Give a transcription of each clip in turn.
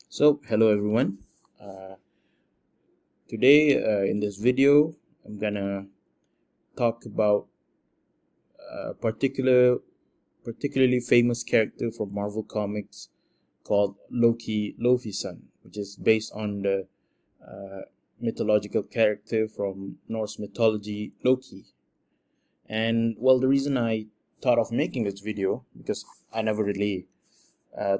So, hello everyone. Uh, Today, in this video, I'm gonna talk about a particularly famous character from Marvel Comics called Loki's son, which is based on the uh, mythological character from Norse mythology, Loki. And well, the reason I thought of making this video, because I never really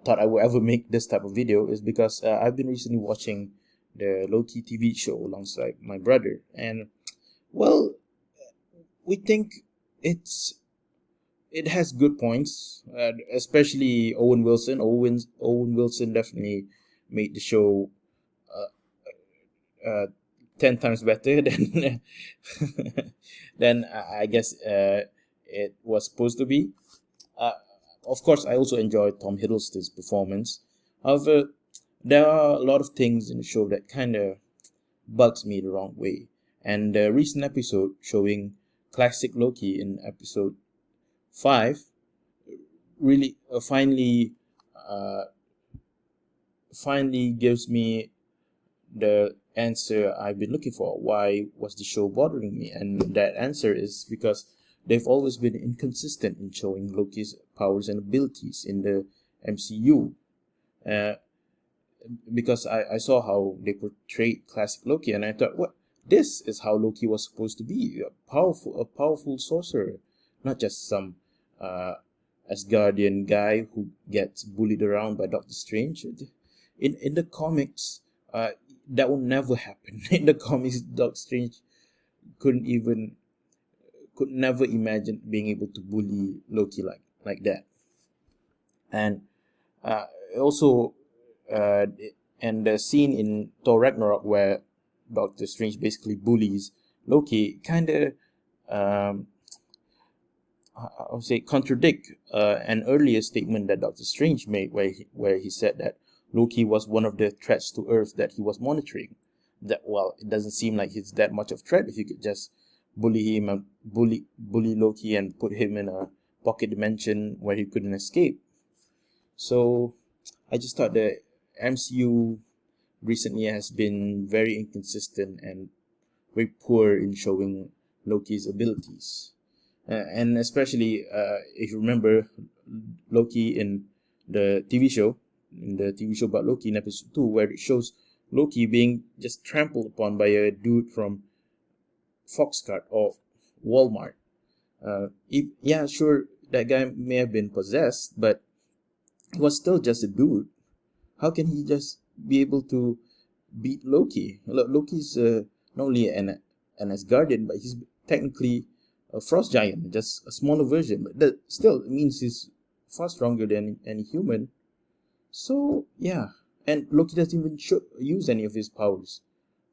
thought I would ever make this type of video, is because I've been recently watching the Loki TV show alongside my brother, and well, we think it's it has good points, especially Owen Wilson. Owen Wilson definitely made the show uh, uh, 10 times better than than I guess it was supposed to be. Uh, of course, I also enjoyed Tom Hiddleston's performance. However, there are a lot of things in the show that kind of bugs me the wrong way. And the recent episode showing classic Loki in episode 5 really uh, finally gives me the answer I've been looking for. Why was the show bothering me? And that answer is because they've always been inconsistent in showing Loki's powers and abilities in the MCU. Uh, because I saw how they portrayed classic Loki, and I thought, what, this is how Loki was supposed to be, a powerful sorcerer, not just some uh, Asgardian guy who gets bullied around by Doctor Strange. In the comics, that would never happen. In the comics, Doctor Strange couldn't even could never imagine being able to bully Loki like that. And uh, also, uh, and the scene in Thor Ragnarok where Doctor Strange basically bullies Loki kind of, um, I would say, contradict an earlier statement that Doctor Strange made, where he said that Loki was one of the threats to Earth that he was monitoring. That, well, it doesn't seem like he's that much of a threat if you could just bully him and bully Loki and put him in a pocket dimension where he couldn't escape. So I just thought the MCU recently has been very inconsistent and very poor in showing Loki's abilities. And especially if you remember Loki in the TV show about Loki in episode 2, where it shows Loki being just trampled upon by a dude from Foxcart or Walmart. Yeah, sure, that guy may have been possessed, but he was still just a dude. How can he just be able to beat Loki? Loki's not only an Asgardian, but he's technically a frost giant, just a smaller version. But that still means he's far stronger than any human. So yeah, and Loki doesn't even use any of his powers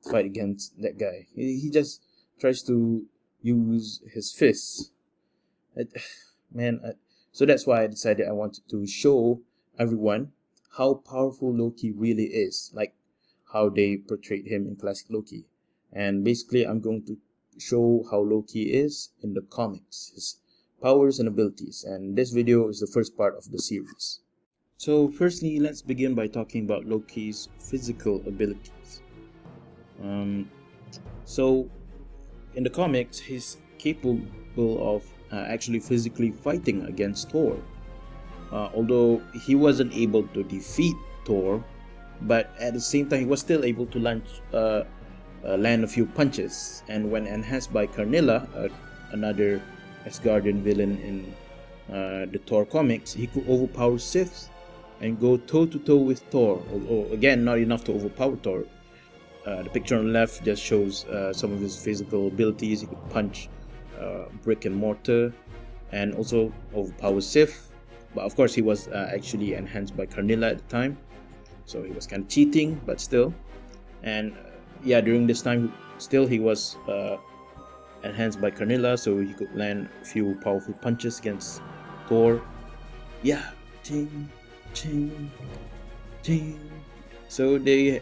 to fight against that guy. He just tries to use his fists. It, man, so that's why I decided I wanted to show everyone how powerful Loki really is, like how they portrayed him in classic Loki. And basically, I'm going to show how Loki is in the comics, his powers and abilities. And this video is the first part of the series. So, firstly, let's begin by talking about Loki's physical abilities. Um, so, in the comics, he's capable of actually physically fighting against Thor. Although he wasn't able to defeat Thor, but at the same time he was still able to land a few punches. And when enhanced by Karnilla, another Asgardian villain in the Thor comics, he could overpower Sith and go toe to toe with Thor. Although again, not enough to overpower Thor. The picture on the left just shows some of his physical abilities. He could punch brick and mortar, and also overpower Sith. But of course, he was actually enhanced by Karnilla at the time, so he was kind of cheating, but still. And yeah, during this time, still he was enhanced by Karnilla, so he could land a few powerful punches against Thor. Yeah, ching, ching, ching. So they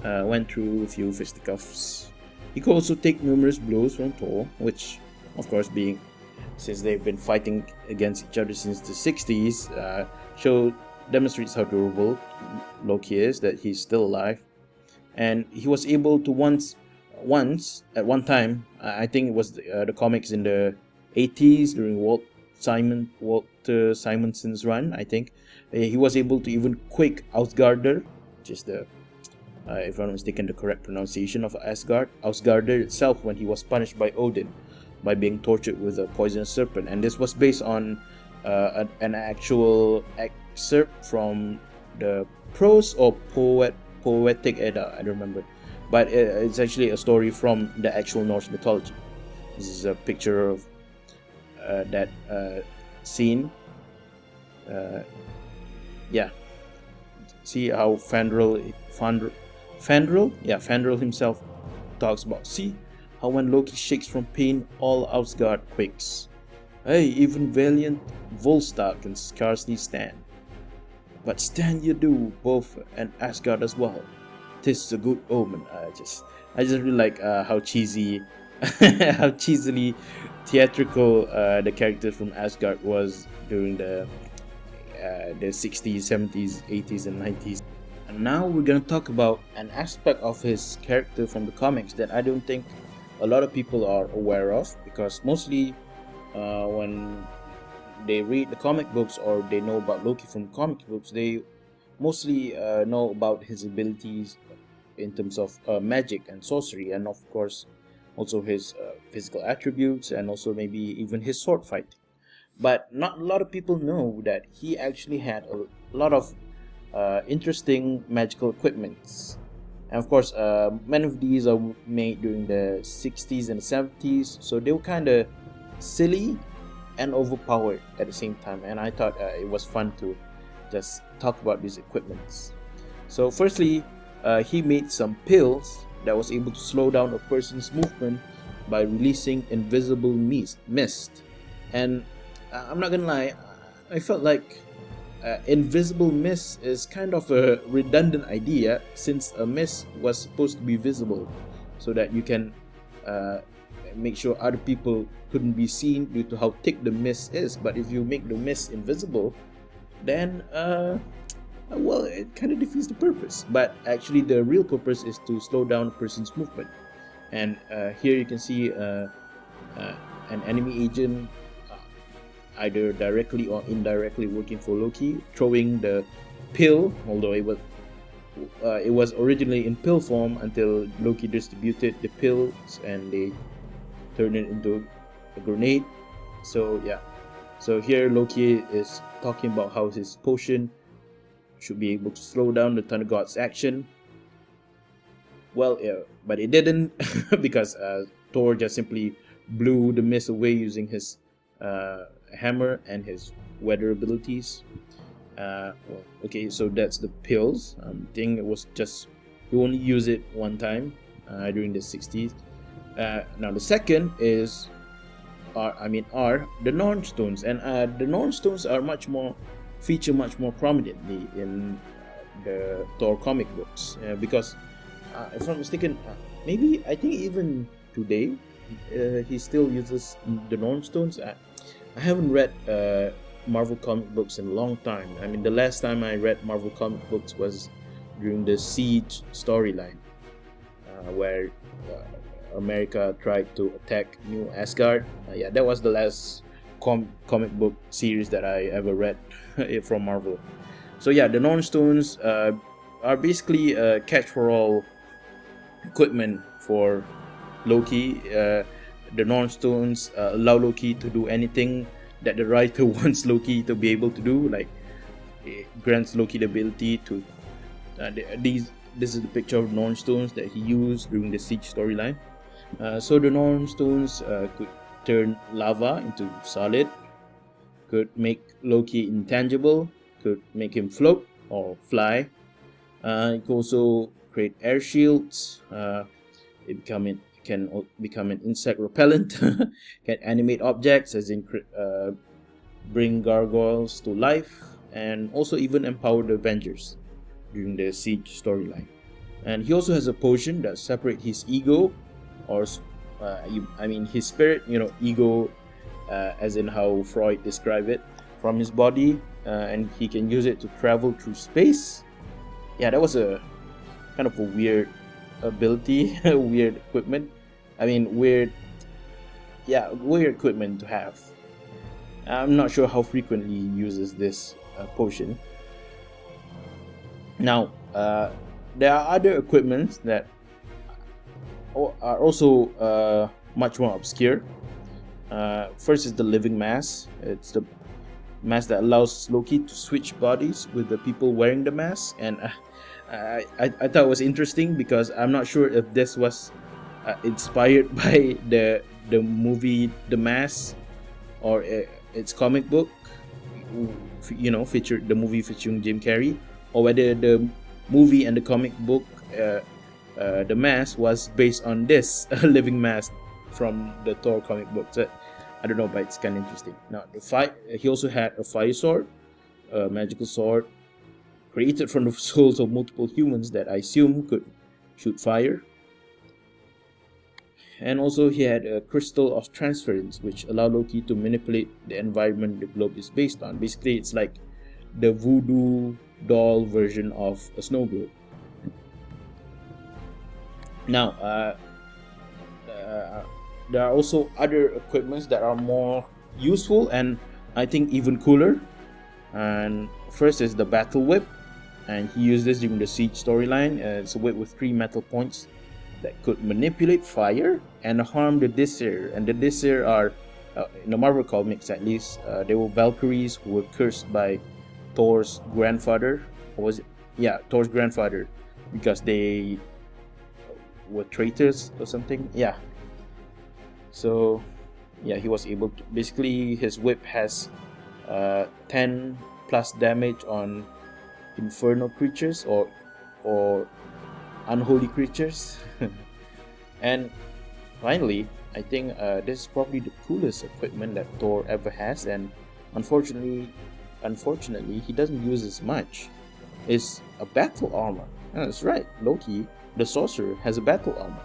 went through a few fisticuffs. He could also take numerous blows from Thor, which, of course, since they've been fighting against each other since the 60s, showed demonstrates how durable Loki is, that he's still alive, and he was able to once at one time, I think it was the comics in the 80s during Walter Simonson's run. I think he was able to even quake Asgarder, which is the if I'm not mistaken, the correct pronunciation of Asgarder itself, when he was punished by Odin by being tortured with a poisonous serpent. And this was based on an actual excerpt from the prose or poetic Edda, I don't remember, but it's actually a story from the actual Norse mythology. This is a picture of that scene. Yeah, see how Fandral himself talks about. See how when Loki shakes from pain, all Asgard quakes. Hey, even valiant Volstagg can scarcely stand. But stand you do, both, and Asgard as well. 'Tis a good omen. I just really like how cheesily theatrical the character from Asgard was during the 60s, 70s, 80s, and 90s. And now we're gonna talk about an aspect of his character from the comics that I don't think a lot of people are aware of, because mostly when they read the comic books or they know about Loki from comic books, they mostly know about his abilities in terms of magic and sorcery, and of course also his physical attributes, and also maybe even his sword fighting. But not a lot of people know that he actually had a lot of interesting magical equipments. And of course, many of these are made during the 60s and the 70s, so they were kind of silly and overpowered at the same time. And I thought it was fun to just talk about these equipments. So firstly, he made some pills that was able to slow down a person's movement by releasing invisible mist. And I'm not gonna lie, I felt like invisible mist is kind of a redundant idea, since a mist was supposed to be visible so that you can make sure other people couldn't be seen due to how thick the mist is. But if you make the mist invisible, then well, it kind of defeats the purpose. But actually the real purpose is to slow down a person's movement. And here you can see an enemy agent, either directly or indirectly working for Loki, throwing the pill, although it was originally in pill form until Loki distributed the pills and they turned it into a grenade. So yeah, so here Loki is talking about how his potion should be able to slow down the Thunder God's action. Well, yeah, but it didn't because Thor just simply blew the mist away using his hammer and his weather abilities. Well, okay, so that's the pills. Thing it was just you only use it one time during the 60s. Now the second is are the Norn Stones, and the Norn Stones are feature much more prominently in the Thor comic books because if I'm not mistaken, maybe I think even today he still uses the Norn Stones. I haven't read Marvel comic books in a long time. I mean, the last time I read Marvel comic books was during the Siege storyline, where America tried to attack New Asgard. Yeah, that was the last comic book series that I ever read from Marvel. So yeah, the Norn Stones are basically catch-for-all equipment for Loki. The Norn Stones allow Loki to do anything that the writer wants Loki to be able to do. Like, it grants Loki the ability to this is the picture of Norn Stones that he used during the Siege storyline. So the Norn Stones could turn lava into solid, could make Loki intangible, could make him float or fly. It could also create air shields. It can become an insect repellent, can animate objects, as in bring gargoyles to life, and also even empower the Avengers during the Siege storyline. And he also has a potion that separates his ego, or his spirit, ego, as in how Freud described it, from his body, and he can use it to travel through space. Yeah, that was a kind of a weird ability, weird equipment. I mean, weird equipment to have. I'm not sure how frequently he uses this potion. Now, there are other equipments that are also much more obscure. First is the living mask. It's the mask that allows Loki to switch bodies with the people wearing the mask, and I thought it was interesting because I'm not sure if this was inspired by the movie The Mask or its comic book, featured the movie featuring Jim Carrey, or whether the movie and the comic book The Mask was based on this living mask from the Thor comic book. So, I don't know, but it's kind of interesting. Now, he also had a fire sword, a magical sword created from the souls of multiple humans that I assume could shoot fire. And also he had a crystal of transference, which allowed Loki to manipulate the environment the globe is based on. Basically, it's like the voodoo doll version of a snow globe. Now, there are also other equipments that are more useful and I think even cooler. And first is the battle whip, and he used this during the Siege storyline. It's a whip with 3 metal points that could manipulate fire and harm the Disir. And the Disir are, in the Marvel comics at least, they were Valkyries who were cursed by Thor's grandfather. Or was it? Yeah, Thor's grandfather, because they were traitors or something. Yeah. So, yeah, he was able to. Basically, his whip has 10 plus damage on infernal creatures or unholy creatures. And finally, I think this is probably the coolest equipment that Thor ever has, and unfortunately he doesn't use as much. It's a battle armor. That's right, Loki, the sorcerer, has a battle armor.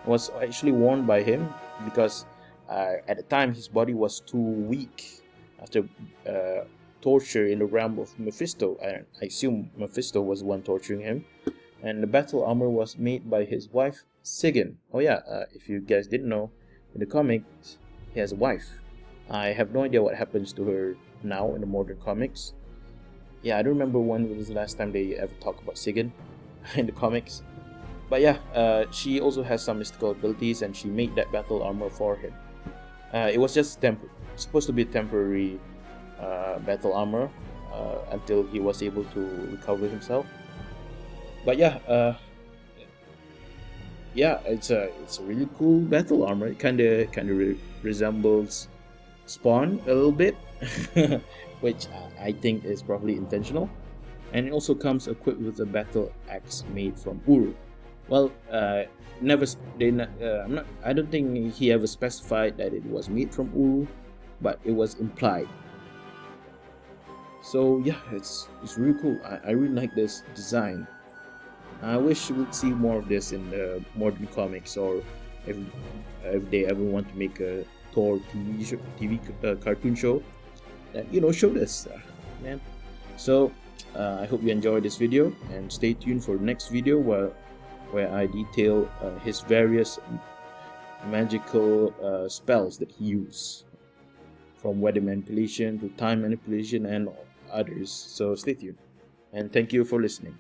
It was actually worn by him because at the time his body was too weak after torture in the realm of Mephisto. I assume Mephisto was the one torturing him. And the battle armor was made by his wife, Sigyn. Oh yeah, if you guys didn't know, in the comics, he has a wife. I have no idea what happens to her now in the modern comics. Yeah, I don't remember when was the last time they ever talked about Sigyn in the comics. But yeah, she also has some mystical abilities, and she made that battle armor for him. It was just supposed to be a temporary battle armor until he was able to recover himself. But yeah, it's a really cool battle armor. It kind of resembles Spawn a little bit, which I think is probably intentional. And it also comes equipped with a battle axe made from Uru. Well, I don't think he ever specified that it was made from Uru, but it was implied. So yeah, it's really cool. I really like this design. I wish we would see more of this in the modern comics, or if they ever want to make a Thor TV cartoon show, that show this, man. So I hope you enjoyed this video, and stay tuned for the next video where I detail his various magical spells that he used, from weather manipulation to time manipulation and others. So stay tuned, and thank you for listening.